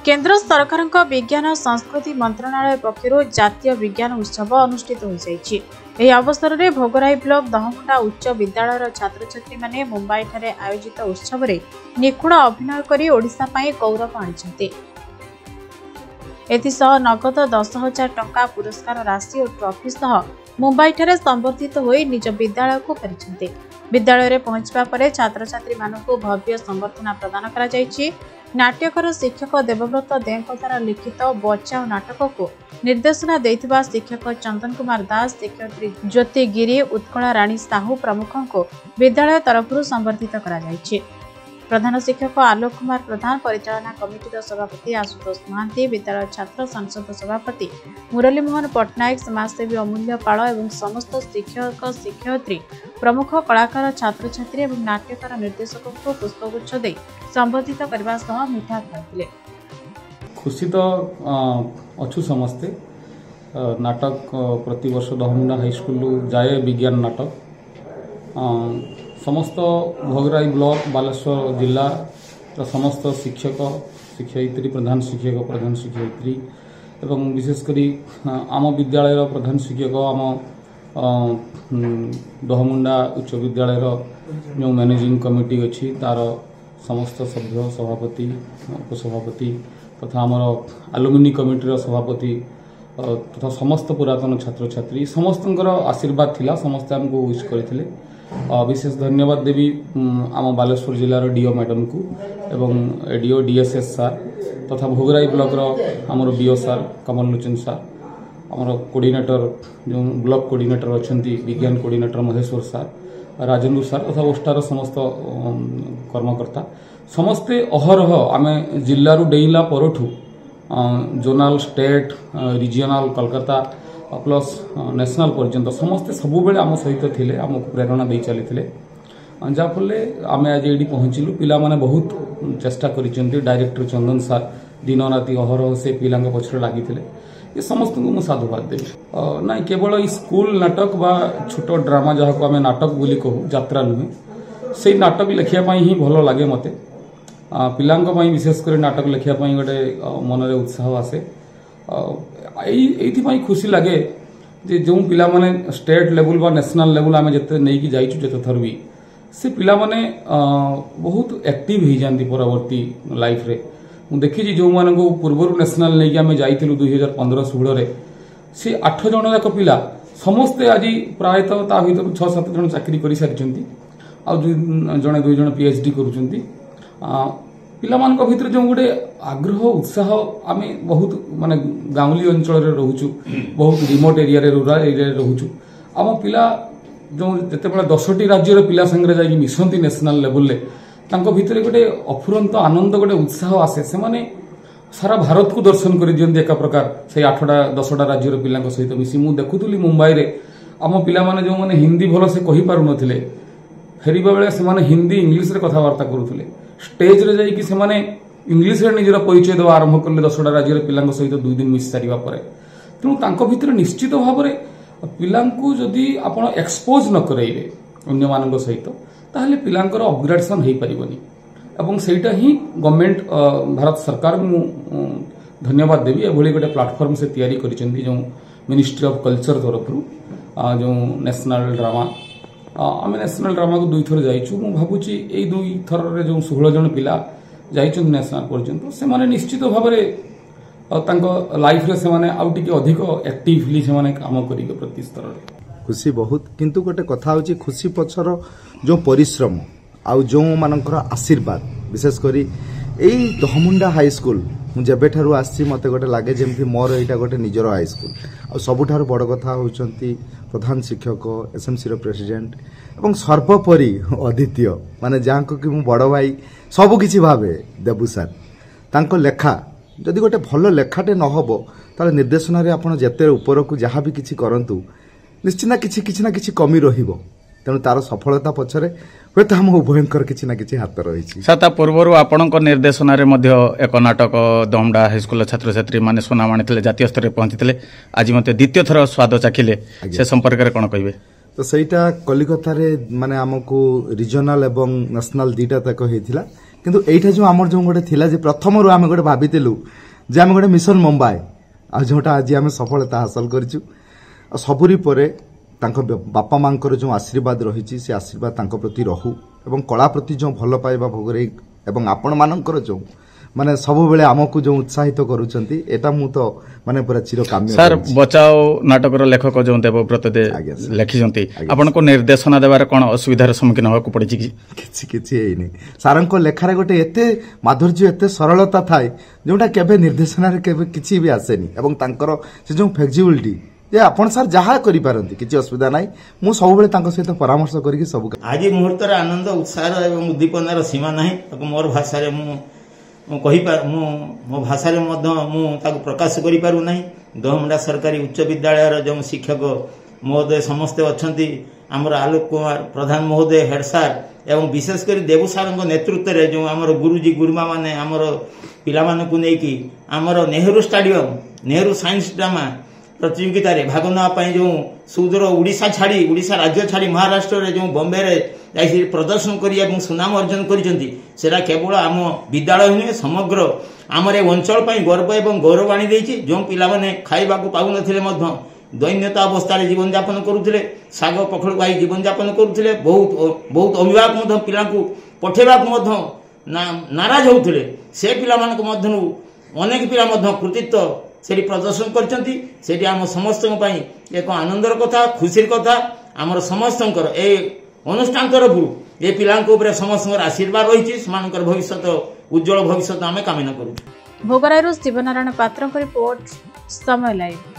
केन्द्र सरकार विज्ञान संस्कृति मंत्रणालय पक्षर जातीय विज्ञान उत्सव अनुष्ठित हो जाइछि। एही अवसर में भोगराई ब्लॉक दहमुंडा उच्च विद्यालय छात्र छात्री माने मुंबई ठारे आयोजित उत्सव में निखुण अभिनय करी ओडिशा पाई गौरव आनिछन्ते। एथिसह नगद 10,000 टंका पुरस्कार राशि और ट्रॉफी सह मुंबई ठारे संबर्धित होई निज विद्यालय को फेरिछन्ते। विद्यालय रे पहुंचबा परे छात्र छात्री मानकु भव्य संबर्धना प्रदान करा जायछि। नाट्यकर शिक्षक देवव्रत देंक द्वारा लिखित बचाओ नाटक को निर्देशना देथिबा शिक्षक चंदन कुमार दास, शिक्षयित्री ज्योति गिरी, उत्कला राणी साहू प्रमुखों को विद्यालय तरफ संबर्धित करा जायछि। प्रधान शिक्षक आलोक कुमार प्रधान, परिचालना कमिटीर सभापति आशुतोष महांती, विद्यालय छात्र संसद सभापति मुरली मोहन पट्टनायक, समाजसेवी अमूल्य पाल एवं समस्त शिक्षक शिक्षयित्री प्रमुख कलाकार छात्र छात्री और नाट्यकार निर्देशक को पुष्पगुच्छ दे संबोधित करने सह मिठा खाइले। खुशी तो अच्छु समस्ते नाटक प्रति वर्ष दहमुंडा हाईस्कूल जाए विज्ञान नाटक समस्त भोगराई ब्लॉक बालेश्वर जिला समस्त शिक्षक शिक्षयित्री प्रधान शिक्षयित्री एवं विशेषकर आम विद्यालय प्रधान शिक्षक आम दहमुंडा उच्च विद्यालय जो मैनेजिंग कमिटी अच्छी तार समस्त सभ्य सभापति उपसभापति तथा आमर आलुमिनी कमिटीर सभापति तथा समस्त पुरातन छात्र छात्री समस्त आशीर्वाद थिला। समस्ते आमको विश करथिले। विशेष धन्यवाद देवी आम बालेश्वर जिलार डीओ मैडम को एवं एडीओ डीएसएस सार तथा भोगराई ब्लॉक आमर बीओ सार कमल लोचन सार आमर कोऑर्डिनेटर जो ब्लॉक कोऑर्डिनेटर अच्छी विज्ञान कोऑर्डिनेटर महेश्वर सार राजेंद्र सार तथा ओस्टार समस्त कर्मकर्ता समस्ते अहरह आमे जिल्लारू डेइला परठू zonal state regional Kolkata plus national पर्यंत समस्ते सब बेले आम सहित थिले आमको प्रेरणा दे चली जाफल आम आज ये पहुँचलु। पिला माने बहुत चेष्टा करिसेंती। डायरेक्टर चंदन सार दिन राति अहरह से पिला पछरे लगी ये समस्त को साधुवाद देवी ना केवल स्कूल नाटक बा छोट ड्रामा जहाँ को आम नाटक बोली कहू जात्रा नुहे से नाटक लिखापी ही भल लगे मत पिला विशेषकर नाटक लिखापी गोटे मन में उत्साह आसे। ये खुशी लगे जे जो पिला माने स्टेट लेवल बा नेशनल लेवल आम जिते नहीं जाइचु जिते थर भी से पिला माने बहुत एक्टिव हो जाती परवर्ती लाइफ रे। मु देखी जो मान को पूर्व नेशनल नहीं आम जाइलु 2015-16 से 8 जन जाक पिला समस्ते आज प्रायतः ता भर 6-7 जन चाकरी कर सारी आ जड़े 2 जन पीएचडी करुँच। पिला मान भीतर जो गोटे आग्रह उत्साह आम बहुत माने गाँवली अंचल रोचु बहुत रिमोट एरिया रूराल एरिया रोचु आम पिला जो जितेबाला 10टी राज्यर पिला संगे जाकि मिशंती नेशनल लेवल भितर गोटे अफुरंत आनंद गोटे उत्साह आसे से माने सारा भारत को दर्शन कर दियंती एक प्रकार से 8-10टा राज्यर पिला सहित मिसी मु देखुली मुंबई रे आम पिला माने जो माने हिंदी भल से कहि पारु नथिले फेरिबा बेले से माने हिंदी इंग्लिश रे कथबार्ता करुथिले स्टेज रे जाई कि से माने इंग्लिश रे निजर परिचय देवा आरंभ करले 10टा राज्यर पिला सहित 2 दिन मिस सारिबा परे तेणु तांको भितर निश्चित भाव में पिला जदि आपण एक्सपोज न करेइबे अन्य मानक सहित ताहले पिलांकर अपग्रेडेशन हो पारिबनी एवं सेटा ही गवर्नमेंट भारत सरकार मु धन्यवाद देवी एभली गोटे प्लाटफॉर्म से तैयारी करिसेंती जो मिनिस्ट्री ऑफ कल्चर तरफ जो नेशनल ड्रामा आम नेशनल ड्रामा को 2 थर जाइछु। मु भाबुची एई 2 थर रे जो 16 जन पिला जाइछन नेशनल पर्यंत से माने निश्चित भाव में लाइफ रे से माने आउ टिके अधिक एक्टिवली से माने काम करिके प्रति स्तर रे खुशी बहुत किंतु गोटे कथा होची खुशी पछर जो परिश्रम आउ जो मानकर आशीर्वाद विशेष करी एई दहमुंडा हाई स्कूल मु जेबे ठारू आसी मते गोटे लागे जेमति मोर एटा गोटे निजर हाई स्कूल आ सबुठार बड़ कथा होचंती प्रधान शिक्षक एसएमसी रो प्रेसिडेंट एवं सर्वोपरि अद्वितीय माने जांको कि मु बड़ भाई सब किछि भाबे देबु सर तांको लेखा जदि गोटे भल लेखाटे न हबो ताले निर्देशना रे आपण जेते ऊपर को जहाँ भी किछि करंतु निश्चित ना किछि कमी रहिबो तेणु तार सफलता पछरे हुए तो हम उभयंकर किछि ना किछि हाथ रही साता पूर्व आपणक निर्देशना रे मध्य एक नाटक दमडा हाईस्कूल छात्र छात्री माने सुनाम आनी जातीय स्तर पहुंची आज मत द्वितीय थर स्वाद चाखिले से संपर्क में कौन कहे तो सहीटा कलिकता रे माने आमको रिजनल एवं नेशनल 2टा तक होइथिला କିନ୍ତୁ ଏଇଟା ଯୋଉ ଆମର ଯୋଉ ଗୋଟେ ଥିଲା ଯେ ପ୍ରଥମରୁ ଆମେ ଗୋଟେ ଭାବିଥିଲୁ ଯେ ଆମେ ଗୋଟେ ମିଶନ ମୁମ୍ବାଇ ଆଉ ଯୋଉଟା ଆଜି ଆମେ ସଫଳତା ହାସଲ କରିଛୁ ଆଉ ସବୁରି ପରେ ତାଙ୍କ ବାପା ମାଙ୍କର ଯୋଉ ଆଶୀର୍ବାଦ ରହିଛି ସେ ଆଶୀର୍ବାଦ ତାଙ୍କ ପ୍ରତି ରହୁ ଏବଂ କଳା ପ୍ରତି ଯୋଉ ଭଲ ପାଇବା ଭୋଗରେ ଏବଂ ଆପଣ ମାନଙ୍କର ଯୋଉ ମାନେ ସବୁବେଳେ ଆମକୁ ଯୋଉ ଉତ୍ସାହିତ କରୁଛନ୍ତି ଏଟା ମୁଁ ତ ମାନେ ପୁରା ଚିରକାମ୍ୟ ସାର୍ ବଚାଓ ନାଟକର ଲେଖକ ଯୋଉ ଦେବବ୍ରତ ଦେ ଲେଖିଛନ୍ତି ଆପଣଙ୍କୁ ନିର୍ଦ୍ଦେଶନା ଦେବାରେ କ'ଣ ଅସୁବିଧାର ସମ୍ମୁଖୀନ ହେବାକୁ ପଡ଼ିଛି କି? କିଛି ହେଇନି ସାରଙ୍କ ଲେଖାରେ ଗୋଟେ ଏତେ ମାଧୁର୍ଯ୍ୟ ଏତେ ସରଳତା ଥାଏ ଯୋଉଟା କେବେ ନିର୍ଦ୍ଦେଶନାରେ କେବେ କିଛି ବି ଆସେନି ଏବଂ ତାଙ୍କର ସେ ଯୋଉ ଫ୍ଲେକ୍ସିବିଲିଟି ଯେ ଆପଣ ସାର୍ ଯାହା କରିପାରନ୍ତି କିଛି ଅସୁବିଧା ନାହିଁ ମୁଁ ସବୁବେଳେ ତାଙ୍କ ସହିତ ପରାମର୍ଶ କରିକି ସବୁ ଆଜି ମୁହୂର୍ତ୍ତରେ ଆନନ୍ଦ ଉତ୍ସାହ ଏବଂ ଉଦ୍ଦୀପନାର ସୀମା ନାହିଁ ମୋର ଭାଷାରେ ମୁଁ ମୋ ଭାଷାରେ ମଧ୍ୟ ମୁଁ ତାକୁ ପ୍ରକାଶ କରିପାରୁନାହିଁ। ଦହମୁଣ୍ଡା ସରକାରୀ ଉଚ୍ଚ ବିଦ୍ୟାଳୟର ଯେଉଁ ଶିକ୍ଷକ ମହୋଦୟ ସମସ୍ତେ ଅଛନ୍ତି ଆମର ଆଲୋକ କୁମାର ପ୍ରଧାନ ମହୋଦୟ ହେଡ୍ ସାର୍ ଏବଂ ବିଶେଷ କରି ଦେବୁ ସାର୍ଙ୍କ ନେତୃତ୍ୱରେ ଯେଉଁ ଆମର ଗୁରୁଜୀ ଗୁରୁମା ମାନେ ଆମର ପିଲାମାନଙ୍କୁ ନେଇକି ଆମର Nehru stadium Nehru science drama ପ୍ରତିଯୋଗିତାରେ ଭାଗ ନେବା ପାଇଁ ଯେଉଁ ସୁଦୂର ଓଡ଼ିଶା ରାଜ୍ୟ ଛାଡ଼ି ମହାରାଷ୍ଟ୍ରରେ ଯେଉଁ ବମ୍ବେରେ ଯାଇ ପ୍ରଦର୍ଶନ କରି ଏବଂ ସୁନାମ ଅର୍ଜନ କରିଛନ୍ତି ସେଟା କେବଳ ଆମ ବିଦ୍ୟାଳୟ ନୁହେଁ ସମଗ୍ର ଆମର ଏ ଅଞ୍ଚଳ ପାଇଁ ଗର୍ବ ଏବଂ ଗୌରବ ଆଣିଦେଇଛି। ଯେଉଁ ପିଲାମାନେ ଖାଇବାକୁ ପାଉନଥିଲେ ମଧ୍ୟ ଦୈନ୍ୟତା ଅବସ୍ଥାରେ ଜୀବନଯାପନ କରୁଥିଲେ ଶାଗ ପଖଳ ଖାଇ ଜୀବନଯାପନ କରୁଥିଲେ ବହୁତ ଅଭିଭାବକ ମଧ୍ୟ ପିଲାଙ୍କୁ ପଠାଇବାକୁ ମଧ୍ୟ ନାରାଜ ହେଉଥିଲେ ସେ ପିଲାମାନଙ୍କ ମଧ୍ୟରୁ ଅନେକ ପିଲା ମଧ୍ୟ କୃତିତ୍ୱ ସେଠି ପ୍ରଦର୍ଶନ କରିଛନ୍ତି। ସେଠି ଆମ ସମସ୍ତଙ୍କ ପାଇଁ ଏକ ଆନନ୍ଦର କଥା ଖୁସିର କଥା ଆମର ସମସ୍ତଙ୍କର ଏ ଅନୁଷ୍ଠାନ ତରଫରୁ ଏ ପିଲାଙ୍କ ଉପରେ ସମସ୍ତଙ୍କର ଆଶୀର୍ବାଦ ରହିଛି ସେମାନଙ୍କର ଭବିଷ୍ୟତ ଉଜ୍ଜଳ ଭବିଷ୍ୟତ ଆମେ କାମନା କରୁଛୁ। ଭୋଗରାଇରୁ ଶିବନାରାୟଣ ପାତ୍ରଙ୍କ ରିପୋର୍ଟ ସମୟ ଲାଇଭ୍।